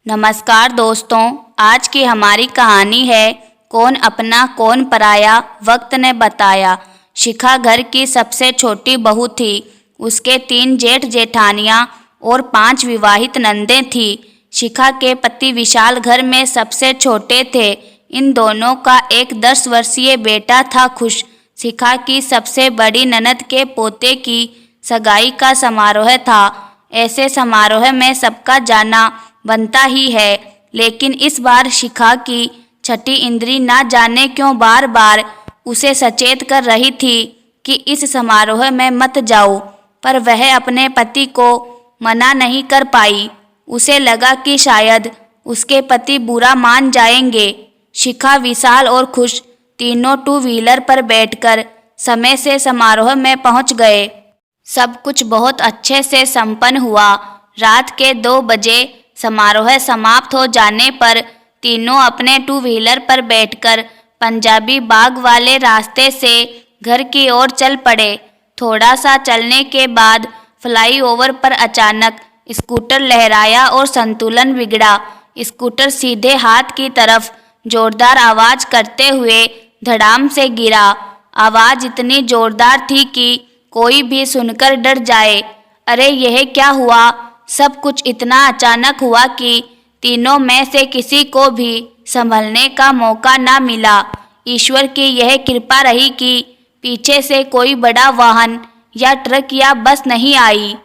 नमस्कार दोस्तों, आज की हमारी कहानी है कौन अपना कौन पराया, वक्त ने बताया। शिखा घर की सबसे छोटी बहू थी। उसके 3 जेठ जेठानियां और 5 विवाहित नंदें थीं। शिखा के पति विशाल घर में सबसे छोटे थे। इन दोनों का एक 10 वर्षीय बेटा था खुश। शिखा की सबसे बड़ी ननद के पोते की सगाई का समारोह था। ऐसे समारोह में सबका जाना बनता ही है, लेकिन इस बार शिखा की छठी इंद्री ना जाने क्यों बार बार उसे सचेत कर रही थी कि इस समारोह में मत जाओ, पर वह अपने पति को मना नहीं कर पाई। उसे लगा कि शायद उसके पति बुरा मान जाएंगे। शिखा, विशाल और खुश तीनों 2 व्हीलर पर बैठकर समय से समारोह में पहुंच गए। सब कुछ बहुत अच्छे से संपन्न हुआ। रात के 2 बजे समारोह समाप्त हो जाने पर तीनों अपने 2 व्हीलर पर बैठकर पंजाबी बाग वाले रास्ते से घर की ओर चल पड़े। थोड़ा सा चलने के बाद फ्लाईओवर पर अचानक स्कूटर लहराया और संतुलन बिगड़ा। स्कूटर सीधे हाथ की तरफ जोरदार आवाज करते हुए धड़ाम से गिरा। आवाज इतनी जोरदार थी कि कोई भी सुनकर डर जाए। अरे यह क्या हुआ? सब कुछ इतना अचानक हुआ कि तीनों में से किसी को भी संभलने का मौका ना मिला। ईश्वर की यह कृपा रही कि पीछे से कोई बड़ा वाहन या ट्रक या बस नहीं आई।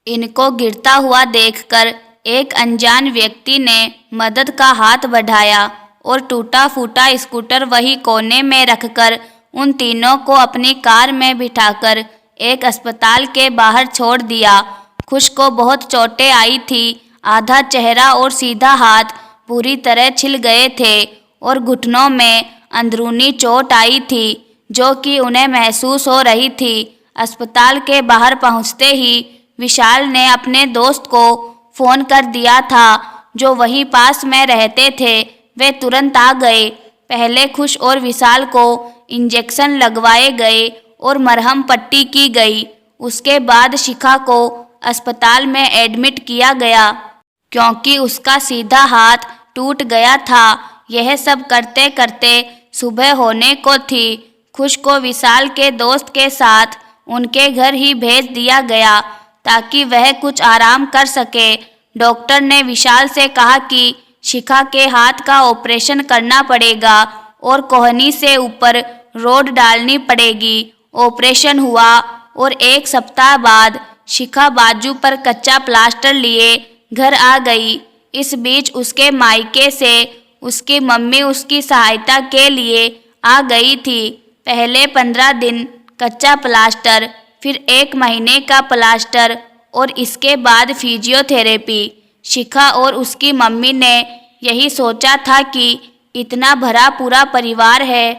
इनको गिरता हुआ देखकर एक अनजान व्यक्ति ने मदद का हाथ बढ़ाया और टूटा फूटा स्कूटर वही कोने में रखकर उन तीनों को अपनी कार में बिठाकर एक अस्पताल के बाहर छोड़ दिया। खुश को बहुत चोटें आई थी। आधा चेहरा और सीधा हाथ पूरी तरह छिल गए थे और घुटनों में अंदरूनी चोट आई थी जो कि उन्हें महसूस हो रही थी। अस्पताल के बाहर पहुंचते ही विशाल ने अपने दोस्त को फ़ोन कर दिया था जो वहीं पास में रहते थे। वे तुरंत आ गए। पहले खुश और विशाल को इंजेक्शन लगवाए गए और मरहम पट्टी की गई। उसके बाद शिखा को अस्पताल में एडमिट किया गया क्योंकि उसका सीधा हाथ टूट गया था। यह सब करते करते सुबह होने को थी। खुश को विशाल के दोस्त के साथ उनके घर ही भेज दिया गया ताकि वह कुछ आराम कर सके। डॉक्टर ने विशाल से कहा कि शिखा के हाथ का ऑपरेशन करना पड़ेगा और कोहनी से ऊपर रोड डालनी पड़ेगी। ऑपरेशन हुआ और 1 सप्ताह बाद शिखा बाजू पर कच्चा प्लास्टर लिए घर आ गई। इस बीच उसके मायके से उसकी मम्मी उसकी सहायता के लिए आ गई थी। पहले 15 दिन कच्चा प्लास्टर, फिर 1 महीने का प्लास्टर और इसके बाद फिजियोथेरेपी। शिखा और उसकी मम्मी ने यही सोचा था कि इतना भरा पूरा परिवार है,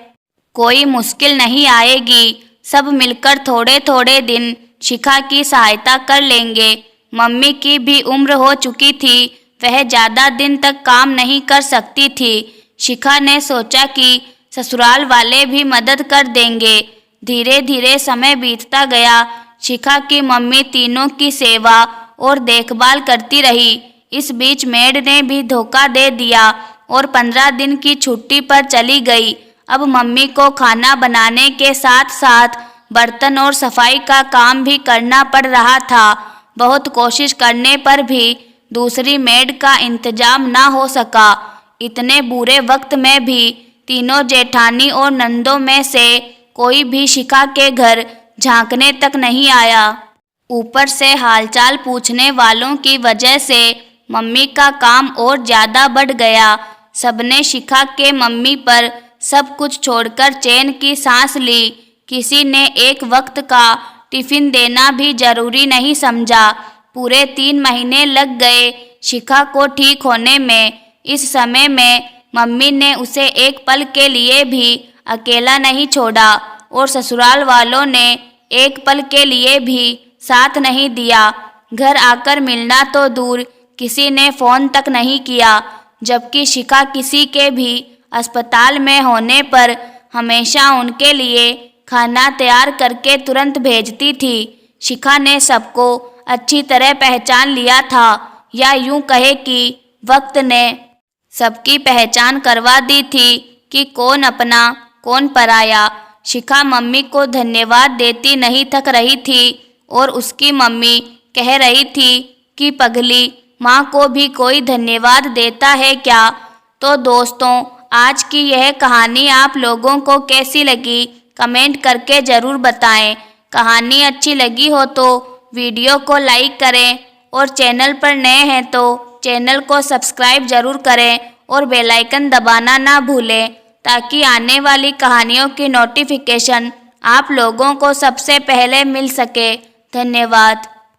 कोई मुश्किल नहीं आएगी। सब मिलकर थोड़े थोड़े दिन शिखा की सहायता कर लेंगे। मम्मी की भी उम्र हो चुकी थी, वह ज़्यादा दिन तक काम नहीं कर सकती थी। शिखा ने सोचा कि ससुराल वाले भी मदद कर देंगे। धीरे धीरे समय बीतता गया। शिखा की मम्मी तीनों की सेवा और देखभाल करती रही। इस बीच मेड ने भी धोखा दे दिया और 15 दिन की छुट्टी पर चली गई। अब मम्मी को खाना बनाने के साथ साथ बर्तन और सफाई का काम भी करना पड़ रहा था। बहुत कोशिश करने पर भी दूसरी मेड का इंतजाम ना हो सका। इतने बुरे वक्त में भी तीनों जेठानी और नंदों में से कोई भी शिखा के घर झांकने तक नहीं आया। ऊपर से हालचाल पूछने वालों की वजह से मम्मी का काम और ज़्यादा बढ़ गया। सबने शिखा के मम्मी पर सब कुछ छोड़कर चैन की सांस ली। किसी ने एक वक्त का टिफ़िन देना भी जरूरी नहीं समझा। पूरे 3 महीने लग गए शिखा को ठीक होने में। इस समय में मम्मी ने उसे एक पल के लिए भी अकेला नहीं छोड़ा और ससुराल वालों ने एक पल के लिए भी साथ नहीं दिया। घर आकर मिलना तो दूर, किसी ने फ़ोन तक नहीं किया। जबकि शिखा किसी के भी अस्पताल में होने पर हमेशा उनके लिए खाना तैयार करके तुरंत भेजती थी। शिखा ने सबको अच्छी तरह पहचान लिया था, या यूं कहे कि वक्त ने सबकी पहचान करवा दी थी कि कौन अपना कौन पराया। शिखा मम्मी को धन्यवाद देती नहीं थक रही थी और उसकी मम्मी कह रही थी कि पगली माँ को भी कोई धन्यवाद देता है क्या। तो दोस्तों, आज की यह कहानी आप लोगों को कैसी लगी कमेंट करके ज़रूर बताएं। कहानी अच्छी लगी हो तो वीडियो को लाइक करें और चैनल पर नए हैं तो चैनल को सब्सक्राइब ज़रूर करें और बेल आइकन दबाना ना भूलें ताकि आने वाली कहानियों की नोटिफिकेशन आप लोगों को सबसे पहले मिल सके। धन्यवाद।